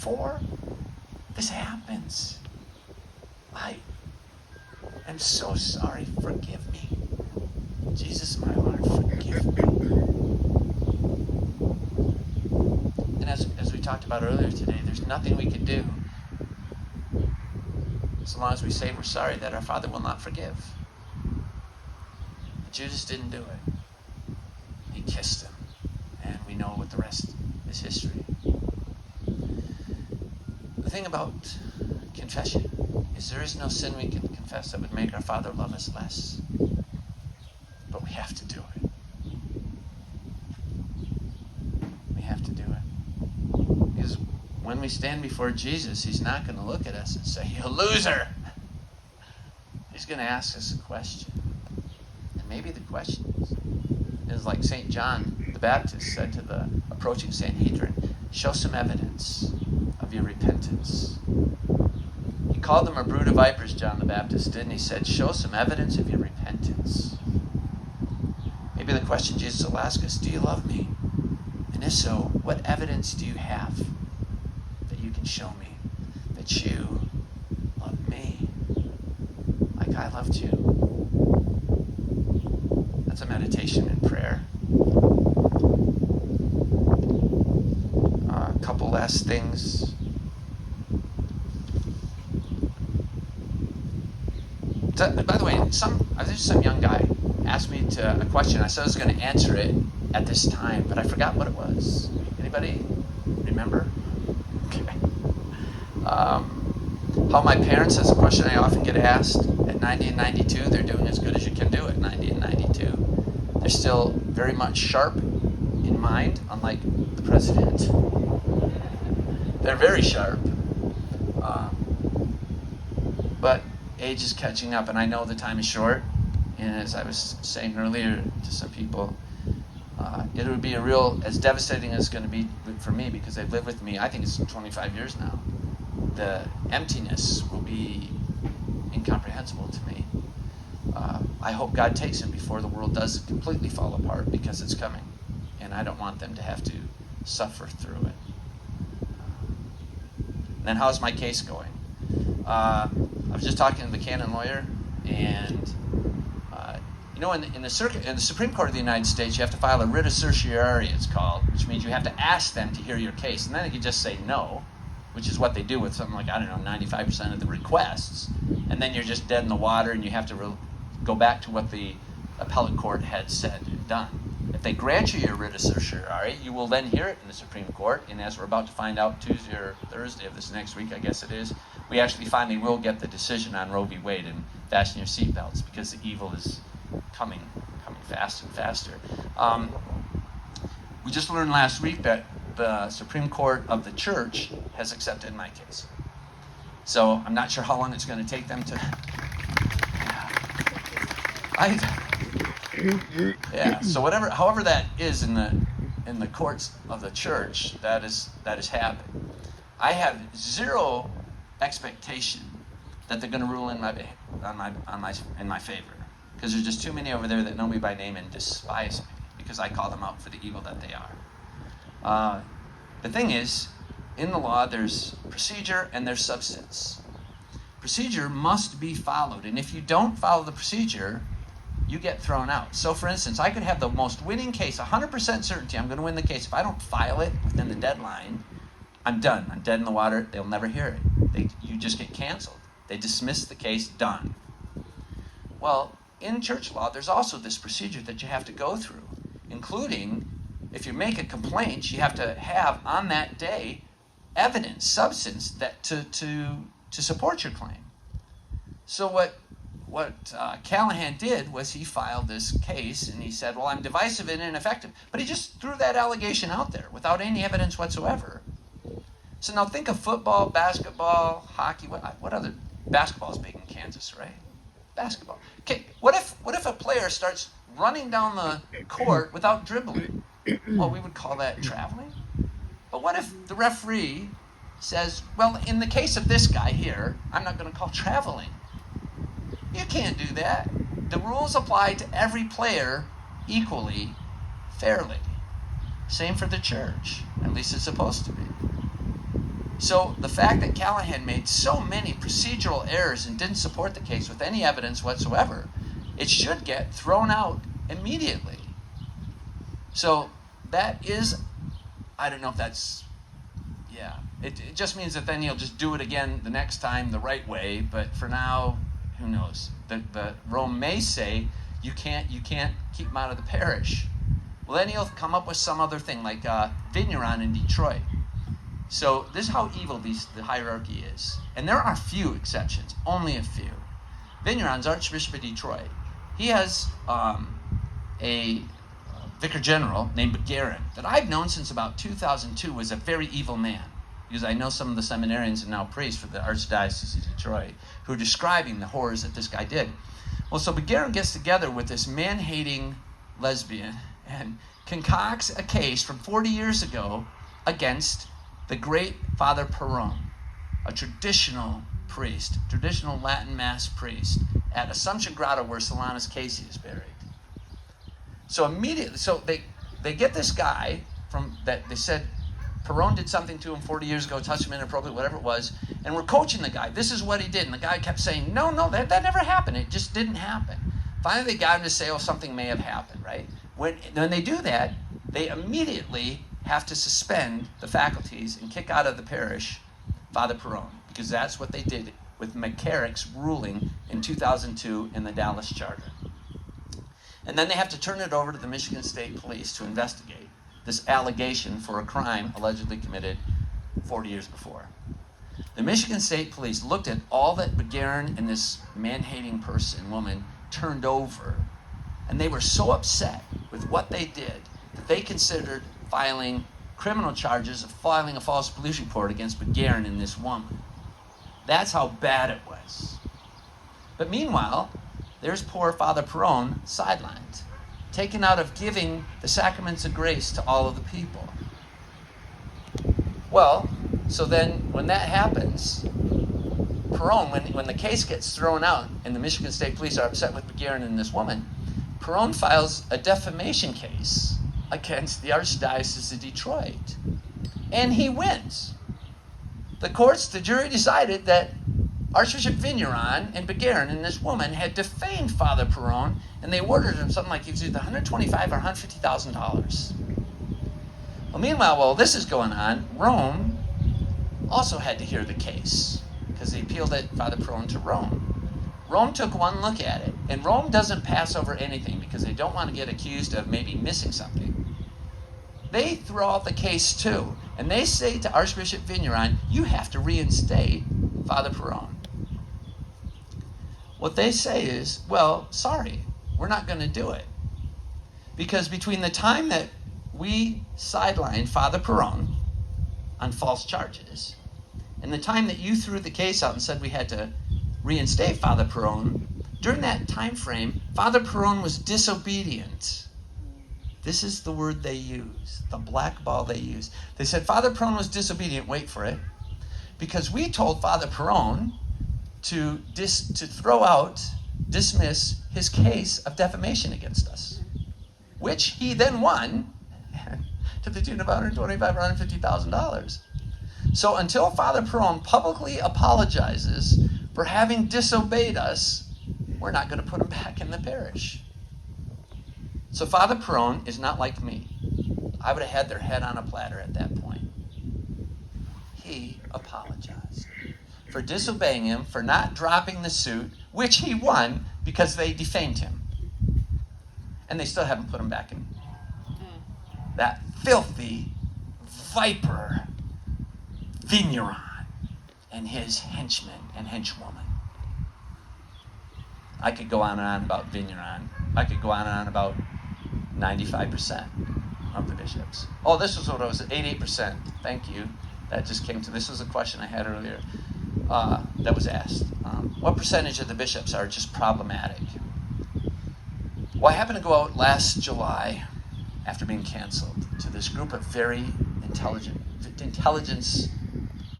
before this happens. I am so sorry. Forgive me. Jesus, my Lord, forgive me. And as we talked about earlier today, there's nothing we can do so long as we say we're sorry that our Father will not forgive. Judas didn't do it. He kissed him. And we know what the rest is history. The thing about confession is there is no sin we can confess that would make our Father love us less. But we have to do it. We have to do it. Because when we stand before Jesus, he's not going to look at us and say, "You loser." He's going to ask us a question. And maybe the question is like St. John the Baptist said to the approaching Sanhedrin, "Show some evidence of your repentance." He called them a brood of vipers, John the Baptist did, and he said, "Show some evidence of your repentance." Maybe the question Jesus will ask us, do you love me? And if so, what evidence do you have that you can show me that you love me like I loved you? That's a meditation in prayer. A couple last things. By the way, there's some young guy asked me a question. I said I was going to answer it at this time, but I forgot what it was. Anybody remember? Okay. How my parents, is a question I often get asked. At 90 and 92, they're doing as good as you can do at 90 and 92. They're still very much sharp in mind, unlike the president. They're very sharp. But age is catching up, and I know the time is short. And as I was saying earlier to some people, it would be as devastating as it's going to be for me, because they've lived with me, I think it's 25 years now. The emptiness will be incomprehensible to me. I hope God takes it before the world does completely fall apart, because it's coming. And I don't want them to have to suffer through it. And then how's my case going? I was just talking to the canon lawyer, and in the Supreme Court of the United States, you have to file a writ of certiorari, it's called, which means you have to ask them to hear your case, and then they can just say no, which is what they do with something like, 95% of the requests, and then you're just dead in the water, and you have to go back to what the appellate court had said and done. If they grant you your writ of certiorari, you will then hear it in the Supreme Court, and as we're about to find out Tuesday or Thursday of this next week, I guess it is, we actually finally will get the decision on Roe v. Wade, and fasten your seatbelts, because the evil is coming fast and faster. We just learned last week that the Supreme Court of the Church has accepted my case. So I'm not sure how long it's going to take them to... So however that is in the courts of the church, that is happening. I have zero expectation that they're going to rule in my favor, because there's just too many over there that know me by name and despise me because I call them out for the evil that they are. The thing is, in the law, there's procedure and there's substance. Procedure must be followed, and if you don't follow the procedure, you get thrown out. So, for instance, I could have the most winning case, 100% certainty I'm going to win the case. If I don't file it within the deadline, I'm done. I'm dead in the water. They'll never hear it. You just get canceled. They dismiss the case, done. Well, in church law, there's also this procedure that you have to go through, including if you make a complaint, you have to have on that day evidence, substance that to support your claim. So what Callahan did was he filed this case, and he said, well, I'm divisive and ineffective. But he just threw that allegation out there without any evidence whatsoever. So now think of football, basketball, hockey. What other... Basketball's big in Kansas, right? Basketball. Okay, what if a player starts running down the court without dribbling? Well, we would call that traveling. But what if the referee says, well, in the case of this guy here, I'm not going to call traveling. You can't do that. The rules apply to every player equally, fairly. Same for the church. At least it's supposed to be. So the fact that Callahan made so many procedural errors and didn't support the case with any evidence whatsoever, it should get thrown out immediately. So that is, I don't know if that's, yeah. It just means that then he'll just do it again the next time the right way, but for now, who knows? The Rome may say, you can't keep him out of the parish. Well, then he'll come up with some other thing, like Vigneron in Detroit. So this is how evil the hierarchy is. And there are few exceptions, only a few. Vigneron's Archbishop of Detroit. He has a vicar general named Beguerin that I've known since about 2002 was a very evil man. Because I know some of the seminarians and now priests for the Archdiocese of Detroit who are describing the horrors that this guy did. Well, so Beguerin gets together with this man-hating lesbian and concocts a case from 40 years ago against the great Father Perron, a traditional priest, traditional Latin Mass priest at Assumption Grotto where Solanus Casey is buried. So immediately, so they get this guy from that they said Perron did something to him 40 years ago, touched him inappropriately, whatever it was, and we're coaching the guy. This is what he did. And the guy kept saying, no, that never happened. It just didn't happen. Finally, they got him to say, oh, something may have happened, right? When they do that, they immediately have to suspend the faculties and kick out of the parish Father Perron, because that's what they did with McCarrick's ruling in 2002 in the Dallas Charter. And then they have to turn it over to the Michigan State Police to investigate this allegation for a crime allegedly committed 40 years before. The Michigan State Police looked at all that Beguerin and this man-hating woman, turned over, and they were so upset with what they did that they considered filing criminal charges of filing a false police report against Beguerin and this woman. That's how bad it was. But meanwhile, there's poor Father Perron sidelined, taken out of giving the sacraments of grace to all of the people. Well, so then when that happens, Perron, when the case gets thrown out and the Michigan State Police are upset with Beguerin and this woman, Perron files a defamation case against the Archdiocese of Detroit. And he wins. The jury decided that Archbishop Vigneron and Beguerin and this woman had defamed Father Perron, and they awarded him something like either $125,000 or $150,000. Well, meanwhile, while this is going on, Rome also had to hear the case because they appealed it, Father Perron, to Rome. Rome took one look at it, and Rome doesn't pass over anything because they don't want to get accused of maybe missing something. They throw out the case too, and they say to Archbishop Vigneron, you have to reinstate Father Perron. What they say is, well, sorry, we're not going to do it. Because between the time that we sidelined Father Perron on false charges and the time that you threw the case out and said we had to reinstate Father Perron, during that time frame, Father Perron was disobedient. This is the word they use, the blackball they use. They said Father Perron was disobedient, wait for it, because we told Father Perron to dismiss his case of defamation against us, which he then won to the tune of $125,000 or $150,000. So until Father Perron publicly apologizes for having disobeyed us, we're not going to put him back in the parish. So Father Perron is not like me. I would have had their head on a platter at that point. He apologized for disobeying him, for not dropping the suit, which he won because they defamed him. And they still haven't put him back in. That filthy viper, Vigneron, and his henchmen and henchwoman. I could go on and on about Vigneron. I could go on and on about 95% of the bishops. Oh, this was what I was at, 88%. Thank you. That just came to, this was a question I had earlier that was asked. What percentage of the bishops are just problematic? Well, I happened to go out last July after being canceled to this group of very intelligence